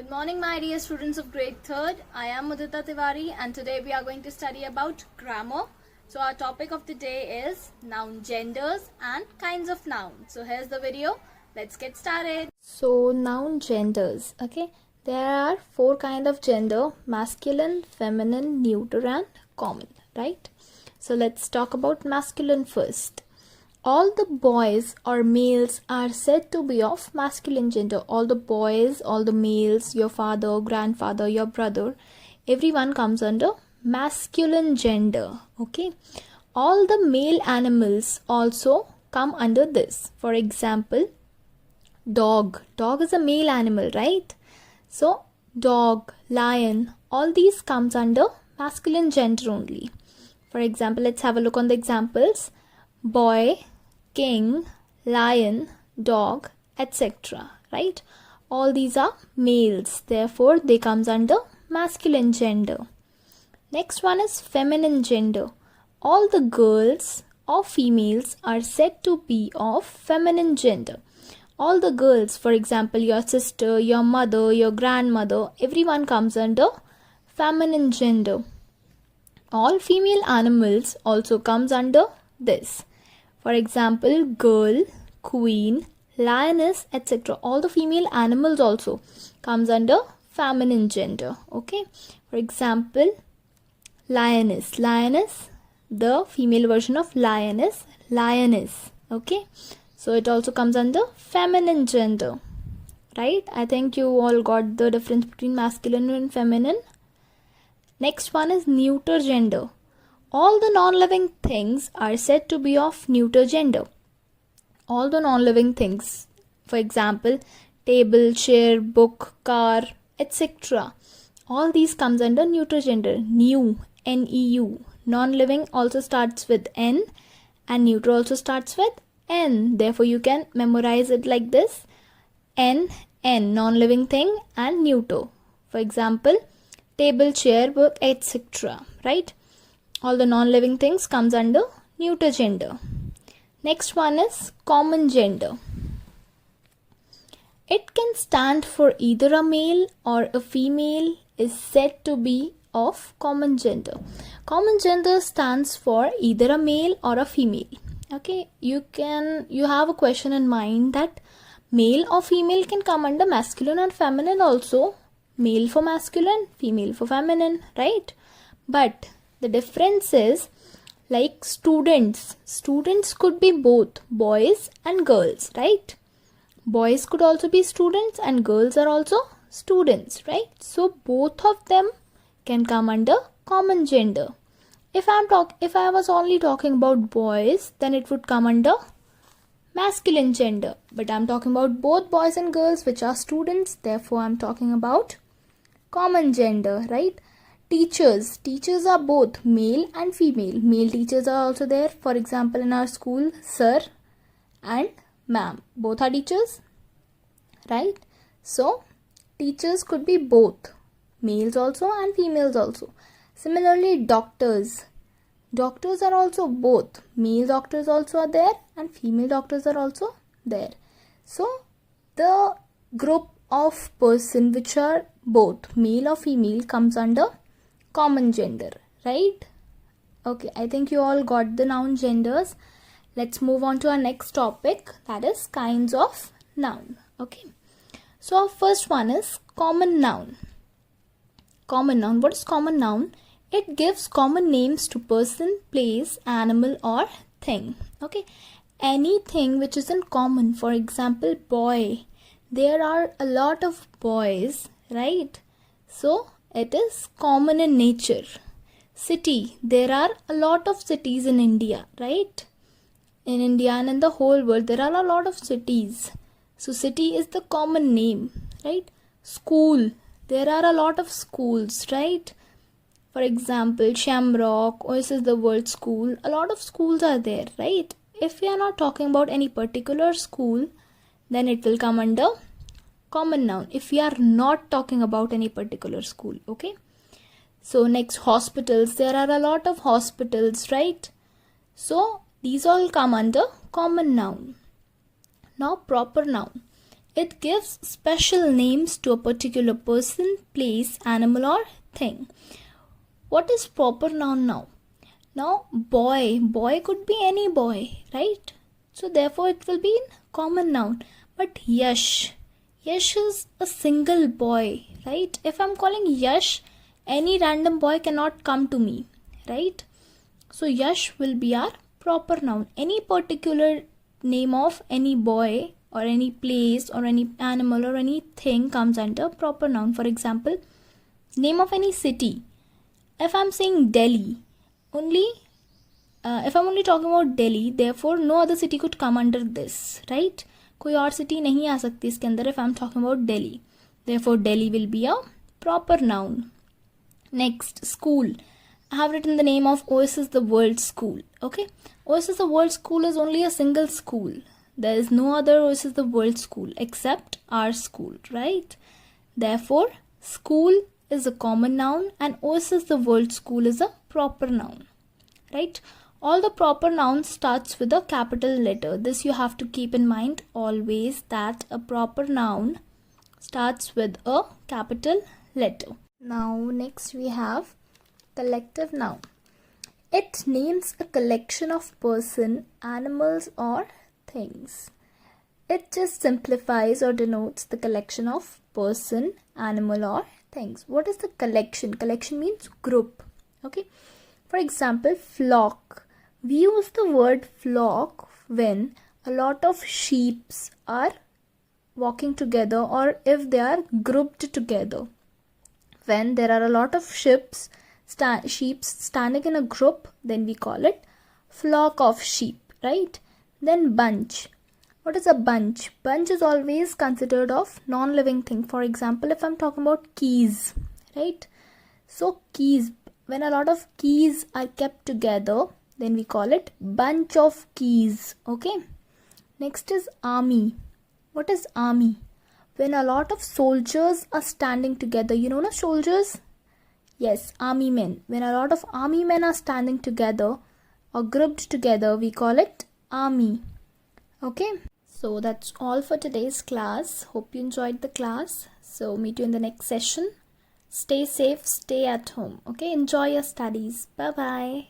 Good morning, my dear students of grade 3rd. I am Mudita Tiwari and today we are going to study about grammar. So our topic of the day is noun genders and kinds of nouns. So here's the video. Let's get started. So noun genders. Okay. There are 4 kinds of gender: masculine, feminine, neuter and common. Right. So let's talk about masculine first. All the boys or males are said to be of masculine gender. All the boys, all the males, your father, grandfather, your brother, everyone comes under masculine gender. Okay. All the male animals also come under this. For example, dog. Dog is a male animal, right? So, dog, lion, all these comes under masculine gender only. For example, let's have a look on the examples. Boy, king, lion, dog, etc. Right? All these are males. Therefore, they comes under masculine gender. Next one is feminine gender. All the girls or females are said to be of feminine gender. All the girls, for example, your sister, your mother, your grandmother, everyone comes under feminine gender. All female animals also comes under this. For example, girl, queen, lioness, etc. All the female animals also comes under feminine gender. Okay. For example, lioness. Lioness, the female version of lion is lioness. Okay. So it also comes under feminine gender. Right. I think you all got the difference between masculine and feminine. Next one is neuter gender. All the non-living things are said to be of neuter gender. All the non-living things, for example, table, chair, book, car, etc. All these comes under neuter gender. New, N-E-U. Non-living also starts with N and neuter also starts with N. Therefore, you can memorize it like this. N, N, non-living thing and neuter. For example, table, chair, book, etc. Right? All the non-living things comes under neuter gender. Next one is common gender. It can stand for either a male or a female, is said to be of common gender. Common gender stands for either a male or a female. Okay, you have a question in mind that male or female can come under masculine and feminine also. Male for masculine, female for feminine, right? But the difference is like students. Students could be both boys and girls, right? Boys could also be students and girls are also students, right? So both of them can come under common gender. If I was only talking about boys, then it would come under masculine gender. But I'm talking about both boys and girls which are students. Therefore, I'm talking about common gender, right? Teachers. Teachers are both male and female. Male teachers are also there. For example, in our school, sir and ma'am. Both are teachers, right? So, teachers could be both. Males also and females also. Similarly, doctors. Doctors are also both. Male doctors also are there and female doctors are also there. So, the group of person which are both male or female comes under common gender, right? Okay, I think you all got the noun genders. Let's move on to our next topic, that is kinds of noun. Okay, so our first one is common noun. Common noun. What is common noun? It gives common names to person, place, animal or thing. Okay, anything which is in common. For example, boy. There are a lot of boys, right? So it is common in nature. City. There are a lot of cities in India, right? In India and in the whole world, there are a lot of cities. So city is the common name, right? School. There are a lot of schools, right? For example, Shamrock, Oasis the World School. A lot of schools are there, right? If we are not talking about any particular school, then it will come under common noun. If we are not talking about any particular school, okay? So next, hospitals. There are a lot of hospitals, right? So these all come under common noun. Now proper noun. It gives special names to a particular person, place, animal or thing. What is proper noun now? Now boy could be any boy, right? So therefore it will be in common noun. But Yash is a single boy, right? If I'm calling Yash, any random boy cannot come to me, right? So Yash will be our proper noun. Any particular name of any boy or any place or any animal or anything comes under proper noun. For example, name of any city. If I'm saying Delhi, if I'm only talking about Delhi, therefore no other city could come under this, right? कोई और city नहीं आ सकती इसके अंदर if I'm talking about Delhi. Therefore Delhi will be a proper noun. Next, school. I have written the name of Oasis the World School. Okay, Oasis the World School is only a single school. There is no other Oasis the World School except our school, right? Therefore, school is a common noun and Oasis the World School is a proper noun, right? All the proper nouns starts with a capital letter. This you have to keep in mind always, that a proper noun starts with a capital letter. Now next we have collective noun. It names a collection of person, animals or things. It just simplifies or denotes the collection of person, animal or things. What is the collection? Collection means group. Okay. For example, flock. We use the word flock when a lot of sheep are walking together or if they are grouped together. When there are a lot of sheep standing in a group, then we call it flock of sheep, right? Then bunch. What is a bunch? Bunch is always considered of non-living thing. For example, if I'm talking about keys, right? So keys, when a lot of keys are kept together, then we call it bunch of keys. Okay. Next is army. What is army? When a lot of soldiers are standing together. You know, soldiers? Yes, army men. When a lot of army men are standing together or grouped together, we call it army. Okay. So that's all for today's class. Hope you enjoyed the class. So meet you in the next session. Stay safe, stay at home. Okay. Enjoy your studies. Bye-bye.